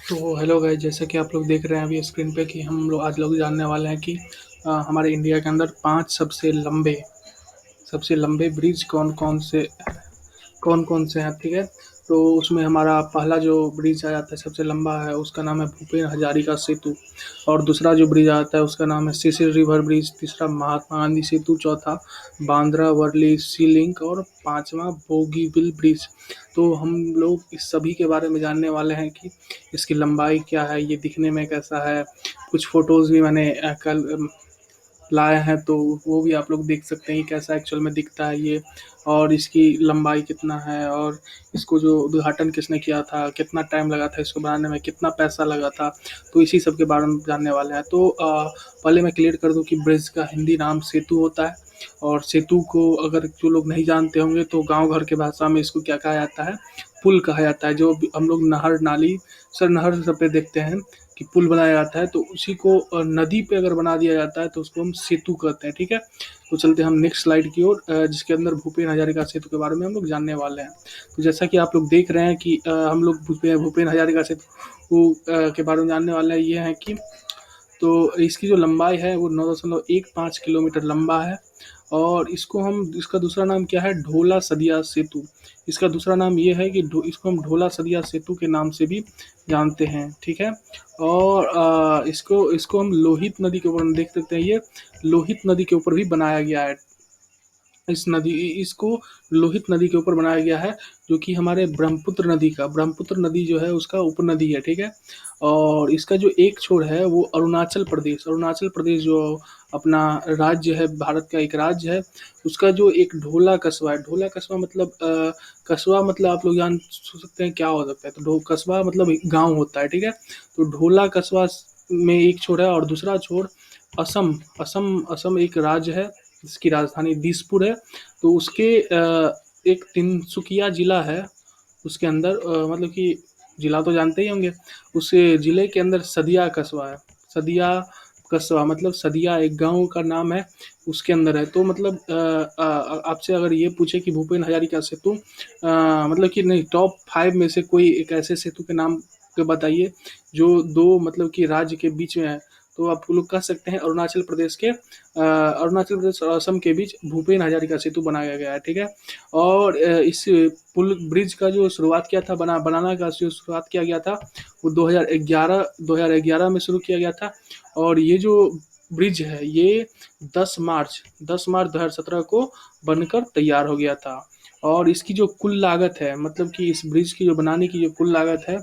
तो hello guys, जैसा कि आप लोग देख रहे हैं अभी स्क्रीन पे कि हम लोग आज लोग जानने वाले हैं कि हमारे इंडिया के अंदर 5 सबसे लंबे ब्रिज कौन कौन से हैं। ठीक है। तो उसमें हमारा पहला जो ब्रिज आ जाता है सबसे लंबा है, उसका नाम है भूपेन हजारिका सेतु। और दूसरा जो ब्रिज आता है उसका नाम है सिसिल रिवर ब्रिज। तीसरा महात्मा गांधी सेतु। चौथा बांद्रा वर्ली सी लिंक। और पांचवा बोगीबिल ब्रिज। तो हम लोग इस सभी के बारे में जानने वाले हैं कि इसकी लंबाई क्या है, ये दिखने में कैसा है। कुछ फोटोज भी मैंने कल लाए हैं, तो वो भी आप लोग देख सकते हैं कि कैसा एक्चुअल में दिखता है ये। और इसकी लंबाई कितना है, और इसको जो उद्घाटन किसने किया था, कितना टाइम लगा था इसको बनाने में, कितना पैसा लगा था। तो इसी सब के बारे में जानने वाले हैं। तो पहले मैं क्लियर कर दूं कि ब्रिज का हिंदी नाम सेतु होता है। और सेतु को अगर जो लोग नहीं जानते होंगे तो गांव घर के भाषा में इसको क्या कहा जाता है, पुल कहा जाता है। जो हम लोग नहर नाली सर नहर सब पे देखते हैं कि पुल बनाया जाता है, तो उसी को नदी पे अगर बना दिया जाता है तो उसको हम सेतु कहते हैं। ठीक है। तो चलते हैं हम नेक्स्ट स्लाइड की ओर, जिसके अंदर भूपेन हजारिका सेतु के बारे में हम लोग जानने वाले हैं। तो जैसा कि आप लोग देख रहे हैं कि हम लोग भूपेन हजारिका सेतु के बारे में जानने वाले हैं। ये है कि तो इसकी जो लंबाई है वो 9.15 किलोमीटर लंबा है। और इसका दूसरा नाम क्या है, ढोला सदिया सेतु। इसका दूसरा नाम ये है कि इसको हम ढोला सदिया सेतु के नाम से भी जानते हैं। ठीक है। और इसको इसको हम लोहित नदी के ऊपर देख सकते हैं। ये लोहित नदी के ऊपर भी बनाया गया है। इसको लोहित नदी के ऊपर बनाया गया है, जो कि हमारे ब्रह्मपुत्र नदी जो है उसका उपनदी है। ठीक है। और इसका जो एक छोर है वो अरुणाचल प्रदेश जो अपना राज्य है, भारत का एक राज्य है। उसका जो एक ढोला कस्बा है, ढोला कस्बा मतलब कस्बा मतलब आप लोग जान सकते हैं क्या हो सकता है। तो कस्बा मतलब एक गांव होता है। ठीक है। तो ढोला कस्बा में एक छोर है, और दूसरा छोर असम असम असम एक राज्य है जिसकी राजधानी दिसपुर है। तो उसके एक तिनसुकिया जिला है, उसके अंदर मतलब कि जिला तो जानते ही होंगे। उस जिले के अंदर सदिया कस्बा है। सदिया कस्बा मतलब सदिया एक गांव का नाम है, उसके अंदर है। तो मतलब आपसे अगर ये पूछे कि भूपेन हजारिका सेतु मतलब कि नहीं, टॉप 5 में से कोई एक ऐसे सेतु के नाम के बताइए जो दो मतलब कि राज्य के बीच में है, तो आप लोग कह सकते हैं अरुणाचल प्रदेश और असम के बीच भूपेन हजारिका सेतु बनाया गया है। ठीक है। और इस पुल ब्रिज का जो शुरुआत किया था बनाना का जो शुरुआत किया गया था वो 2011 में शुरू किया गया था। और ये जो ब्रिज है ये 10 मार्च 2017 को बनकर तैयार हो गया था। और इसकी जो कुल लागत है, मतलब कि इस ब्रिज की जो बनाने की जो कुल लागत है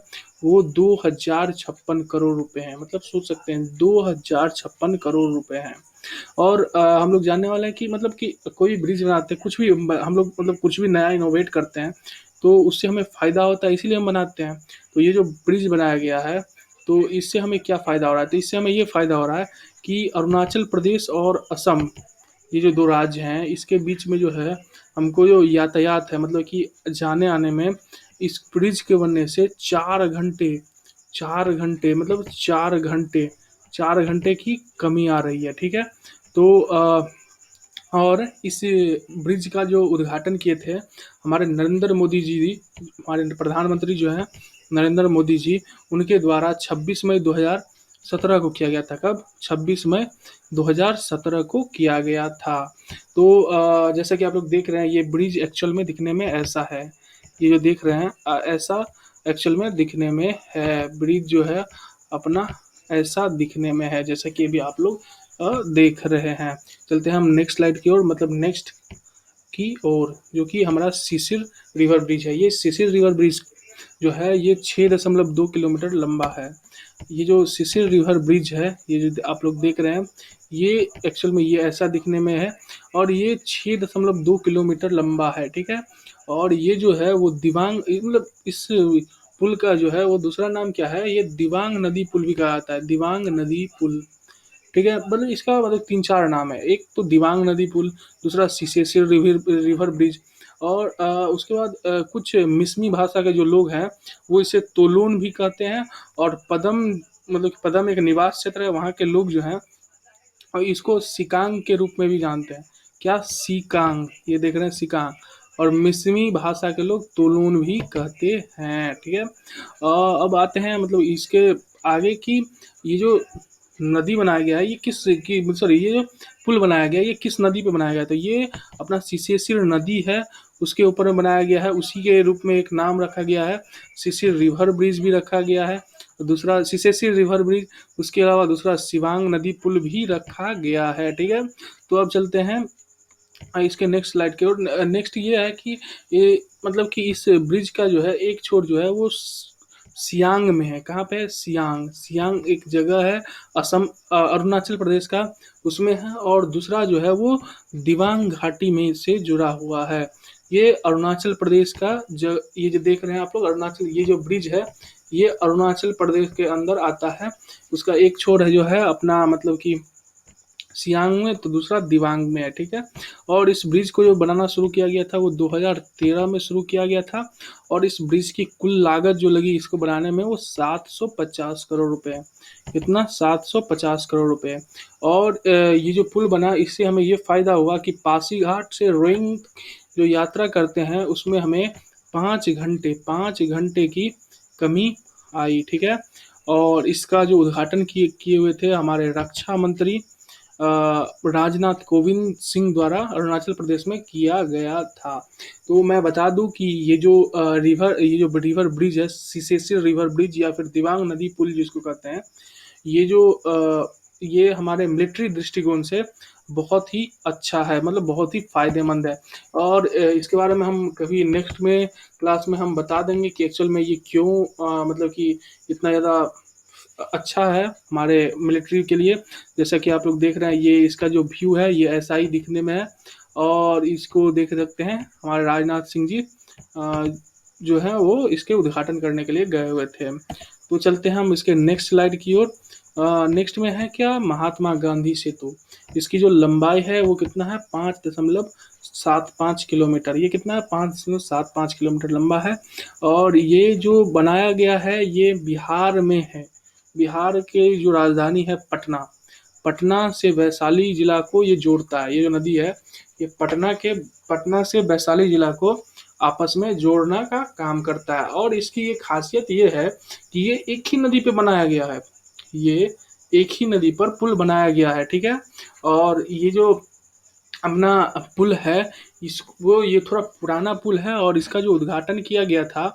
वो 2056 करोड़ रुपए है। मतलब सोच सकते हैं 2056 करोड़ रुपए हैं। और हम लोग जानने वाले हैं कि मतलब कि कोई भी ब्रिज बनाते हैं, कुछ भी हम लोग मतलब कुछ भी नया इनोवेट करते हैं तो उससे हमें फ़ायदा होता है, इसीलिए हम बनाते हैं। तो ये जो ब्रिज बनाया गया है, तो इससे हमें क्या फ़ायदा हो रहा है, तो इससे हमें ये फ़ायदा हो रहा है कि अरुणाचल प्रदेश और असम, ये जो दो राज्य हैं इसके बीच में जो है हमको जो यातायात है, मतलब कि जाने आने में इस ब्रिज के बनने से 4 घंटे 4 घंटे मतलब 4 घंटे की कमी आ रही है। ठीक है। तो और इस ब्रिज का जो उद्घाटन किए थे हमारे नरेंद्र मोदी जी, हमारे प्रधानमंत्री जो हैं नरेंद्र मोदी जी, उनके द्वारा 26 मई 2017 को किया गया था। कब? 26 मई 2017 को किया गया था। तो जैसा कि आप लोग देख रहे हैं ये ब्रिज एक्चुअल में दिखने में ऐसा है। ये जो देख रहे हैं ऐसा एक्चुअल में दिखने में है। ब्रिज जो है अपना ऐसा दिखने में है, जैसा कि अभी आप लोग देख रहे हैं। चलते हैं हम नेक्स्ट स्लाइड की ओर, मतलब नेक्स्ट की ओर, जो कि हमारा सिसिर रिवर ब्रिज है। ये सिसिर रिवर ब्रिज जो है ये 6.2 किलोमीटर लंबा है। ये जो सिसिर रिवर ब्रिज है, ये जो आप लोग देख रहे हैं, ये एक्चुअल में ये ऐसा दिखने में है। और ये 6.2 किलोमीटर लंबा है। ठीक है। और ये जो है वो दिबांग मतलब इस पुल का जो है वो दूसरा नाम क्या है, ये दिबांग नदी पुल भी कहा जाता है, दिबांग नदी पुल। ठीक है। मतलब इसका मतलब 3-4 नाम है। एक तो दिबांग नदी पुल, दूसरा सिसेसिर रिवर ब्रिज। और उसके बाद कुछ मिसमी भाषा के जो लोग हैं वो इसे तोलोन भी कहते हैं। और पदम मतलब कि पदम एक निवास क्षेत्र है, वहाँ के लोग जो हैं और इसको सिकांग के रूप में भी जानते हैं। क्या? सिकांग। ये देख रहे हैं सिकांग। और मिसमी भाषा के लोग तोलून भी कहते हैं, ठीक है। अब आते हैं मतलब इसके आगे की, ये जो नदी बनाया गया है ये किस की, सॉरी, ये जो पुल बनाया गया है ये किस नदी पे बनाया गया है, तो ये अपना सिसेसिर नदी है उसके ऊपर में बनाया गया है। उसी के रूप में एक नाम रखा गया है, सिसिर रिवर ब्रिज भी रखा गया है। दूसरा सिसेसिर रिवर ब्रिज, उसके अलावा दूसरा सिवांग नदी पुल भी रखा गया है, ठीक है। तो अब चलते हैं इसके नेक्स्ट स्लाइड की ओर। नेक्स्ट ये है कि ये मतलब कि इस ब्रिज का जो है एक छोर जो है वो सियांग में है। कहाँ पे है? सियांग। सियांग एक जगह है असम अरुणाचल प्रदेश का, उसमें है। और दूसरा जो है वो दिबांग घाटी में से जुड़ा हुआ है। ये अरुणाचल प्रदेश का ये जो देख रहे हैं आप लोग, अरुणाचल, ये जो ब्रिज है ये अरुणाचल प्रदेश के अंदर आता है। उसका एक छोर है जो है अपना मतलब कि सियांग में, तो दूसरा दिबांग में है, ठीक है। और इस ब्रिज को जो बनाना शुरू किया गया था वो 2013 में शुरू किया गया था। और इस ब्रिज की कुल लागत जो लगी इसको बनाने में वो 750 करोड़ रुपए है। कितना? 750 करोड़ रुपए। और ये जो पुल बना इससे हमें ये फायदा हुआ कि पासीघाट से रोइंग जो यात्रा करते हैं उसमें हमें 5 घंटे की कमी आई, ठीक है। और इसका जो उद्घाटन किए हुए थे हमारे रक्षा मंत्री राजनाथ कोविंद सिंह द्वारा अरुणाचल प्रदेश में किया गया था। तो मैं बता दूं कि ये जो रिवर ब्रिज है, सिसेसिर रिवर ब्रिज या फिर दिबांग नदी पुल जिसको कहते हैं, ये जो ये हमारे मिलिट्री दृष्टिकोण से बहुत ही अच्छा है, मतलब बहुत ही फायदेमंद है। और इसके बारे में हम कभी नेक्स्ट में क्लास में हम बता देंगे कि एक्चुअल में ये क्यों मतलब कि इतना ज़्यादा अच्छा है हमारे मिलिट्री के लिए। जैसा कि आप लोग देख रहे हैं ये इसका जो व्यू है ये ऐसा ही दिखने में है। और इसको देख सकते हैं हमारे राजनाथ सिंह जी जो है वो इसके उद्घाटन करने के लिए गए हुए थे। तो चलते हैं हम इसके नेक्स्ट स्लाइड की ओर। नेक्स्ट में है क्या? महात्मा गांधी सेतु। इसकी जो लंबाई है वो कितना है? 5.75 किलोमीटर। ये कितना है? 5.75 किलोमीटर लंबा है। और ये जो बनाया गया है ये बिहार में है। बिहार के जो राजधानी है पटना, पटना से वैशाली जिला को ये जोड़ता है। ये जो नदी है ये पटना से वैशाली जिला को आपस में जोड़ना का काम करता है। और इसकी एक खासियत ये है कि ये एक ही नदी पे बनाया गया है। ये एक ही नदी पर पुल बनाया गया है, ठीक है। और ये जो अपना पुल है इसको, ये थोड़ा पुराना पुल है और इसका जो उद्घाटन किया गया था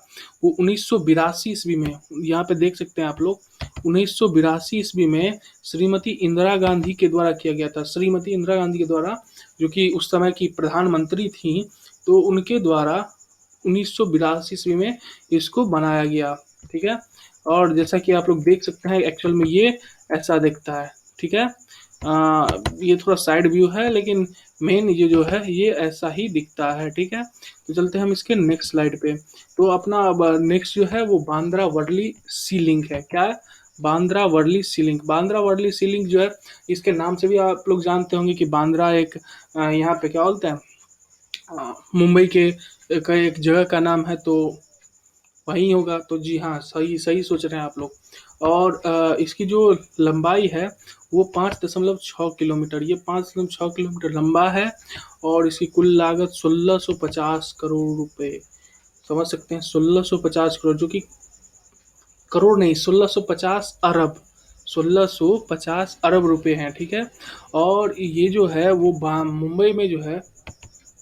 वो 1982 ईस्वी में, यहाँ पे देख सकते हैं आप लोग, 1982 ईस्वी में श्रीमती इंदिरा गांधी के द्वारा किया गया था। श्रीमती इंदिरा गांधी के द्वारा, जो कि उस समय की प्रधानमंत्री थी, तो उनके द्वारा 1982 ईस्वी में इसको बनाया गया, ठीक है। और जैसा कि आप लोग देख सकते हैं एक्चुअल में ये ऐसा दिखता है, ठीक है। ये थोड़ा साइड व्यू है लेकिन मेन ये जो है ये ऐसा ही दिखता है, ठीक है। तो चलते हैं हम इसके नेक्स्ट स्लाइड पे। तो अपना अब नेक्स्ट जो है वो बांद्रा वर्ली सी लिंक है। क्या है? बांद्रा वर्ली सी लिंक। बांद्रा वर्ली सी लिंक जो है इसके नाम से भी आप लोग जानते होंगे कि बांद्रा एक यहाँ पे क्या बोलते हैं, मुंबई के का एक जगह का नाम है, तो वही होगा। तो जी हाँ, सही सही सोच रहे हैं आप लोग। और इसकी जो लंबाई है वो 5.6 किलोमीटर, ये 5.6 किलोमीटर लंबा है। और इसकी कुल लागत 1650 करोड़ रुपए। समझ सकते हैं, 1650 करोड़, जो कि करोड़ नहीं, 1650 अरब, 1650 अरब रुपए हैं, ठीक है। और ये जो है वो मुंबई में जो है,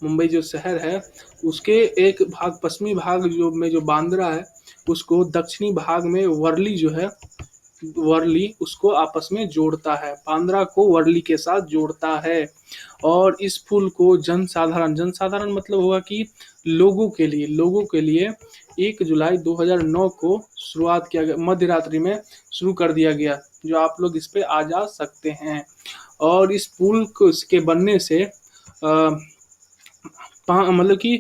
मुंबई जो शहर है उसके एक भाग, पश्चिमी भाग जो बांद्रा है, उसको दक्षिणी भाग में वर्ली जो है, वर्ली उसको आपस में जोड़ता है, बांद्रा को वर्ली के साथ जोड़ता है। और इस पुल को जनसाधारण मतलब होगा कि लोगों के लिए 1 जुलाई 2009 को शुरुआत किया गया, मध्य रात्रि में शुरू कर दिया गया, जो आप लोग इस पे आ जा सकते हैं। और इस पुल को इसके बनने से मतलब कि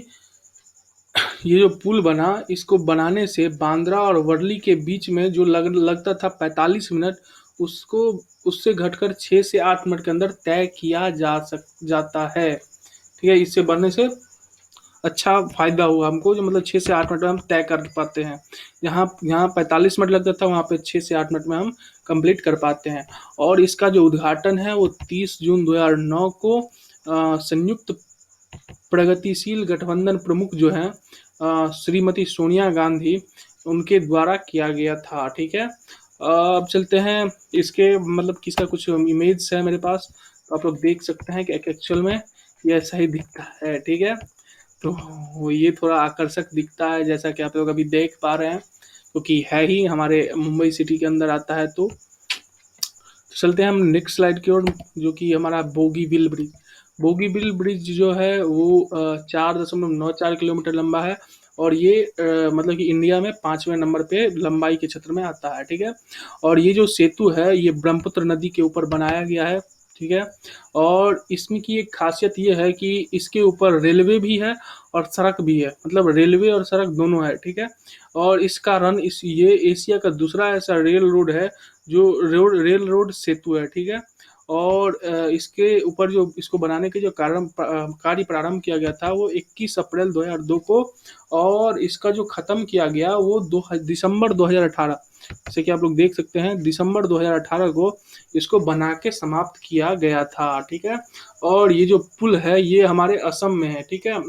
ये जो पुल बना, इसको बनाने से बांद्रा और वर्ली के बीच में जो लगता था 45 मिनट, उसको उससे घटकर 6 से 8 मिनट के अंदर तय किया जाता है, ठीक है। इससे बनने से अच्छा फायदा हुआ हमको, जो मतलब 6 से 8 मिनट में हम तय कर पाते हैं। यहाँ 45 मिनट लगता था, वहाँ पे 6 से 8 मिनट में हम कंप्लीट कर पाते हैं। और इसका जो उद्घाटन है वो 30 जून 2009 को संयुक्त प्रगतिशील गठबंधन प्रमुख जो हैं श्रीमती सोनिया गांधी, उनके द्वारा किया गया था। ठीक है, अब चलते हैं इसके मतलब किसका कुछ इमेज है मेरे पास, तो आप लोग देख सकते हैं कि एक्चुअल में ये ऐसा ही दिखता है। ठीक है, तो ये थोड़ा आकर्षक दिखता है जैसा कि आप लोग अभी देख पा रहे हैं, क्योंकि है ही हमारे मुंबई सिटी के अंदर आता है। तो चलते हैं हम नेक्स्ट स्लाइड की ओर, जो कि हमारा बोगीबिल ब्रिज। बोगीबिल ब्रिज जो है वो 4.94 किलोमीटर लंबा है, और ये मतलब कि इंडिया में 5वें नंबर पे लंबाई के क्षेत्र में आता है। ठीक है, और ये जो सेतु है ये ब्रह्मपुत्र नदी के ऊपर बनाया गया है। ठीक है, और इसमें की एक खासियत ये है कि इसके ऊपर रेलवे भी है और सड़क भी है, मतलब रेलवे और सड़क दोनों है। ठीक है, और इसका रन ये एशिया का दूसरा ऐसा रेल रोड है जो रेल रोड सेतु है। ठीक है, और इसके ऊपर जो इसको बनाने के जो कार्य प्रारंभ किया गया था वो 21 अप्रैल 2002 को, और इसका जो खत्म किया गया वो दिसंबर 2018, जैसे कि आप लोग देख सकते हैं दिसंबर 2018 को इसको बना के समाप्त किया गया था। ठीक है, और ये जो पुल है ये हमारे असम में है। ठीक है,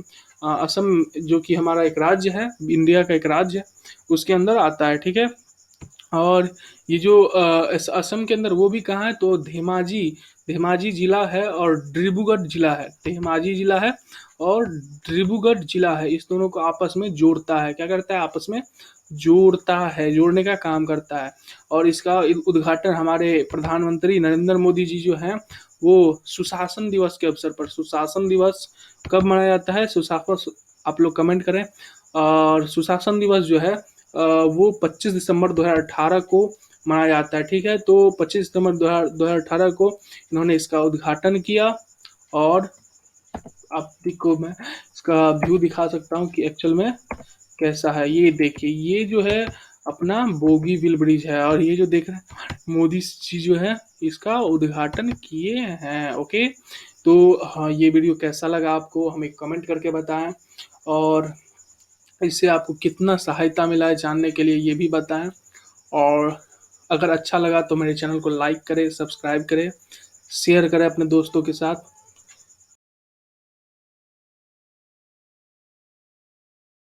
असम जो कि हमारा एक राज्य है, इंडिया का एक राज्य है, उसके अंदर आता है। ठीक है, और ये जो असम के अंदर वो भी कहाँ है, तो धेमाजी धेमाजी जिला है और डिब्रूगढ़ जिला है। धेमाजी जिला है और डिब्रूगढ़ जिला है, इस दोनों को आपस में जोड़ता है। क्या करता है, आपस में जोड़ता है, जोड़ने का काम करता है। और इसका उद्घाटन हमारे प्रधानमंत्री नरेंद्र मोदी जी जो हैं वो सुशासन दिवस के अवसर पर, सुशासन दिवस कब मनाया जाता है, सुशासन आप लोग कमेंट करें। और सुशासन दिवस जो है वो 25 दिसंबर 2018 को मनाया जाता है। ठीक है, तो 25 दिसंबर 2018 को इन्होंने इसका उद्घाटन किया, और आपको मैं इसका व्यू दिखा सकता हूँ कि एक्चुअल में कैसा है। ये देखिए, ये जो है अपना बोगीबिल ब्रिज है, और ये जो देख रहे हैं मोदी जी जो है इसका उद्घाटन किए हैं। ओके, तो हाँ, ये वीडियो कैसा लगा आपको हमें कमेंट करके बताएं, और इससे आपको कितना सहायता मिला है जानने के लिए ये भी बताएं। और अगर अच्छा लगा तो मेरे चैनल को लाइक करें, सब्सक्राइब करें, शेयर करें अपने दोस्तों के साथ।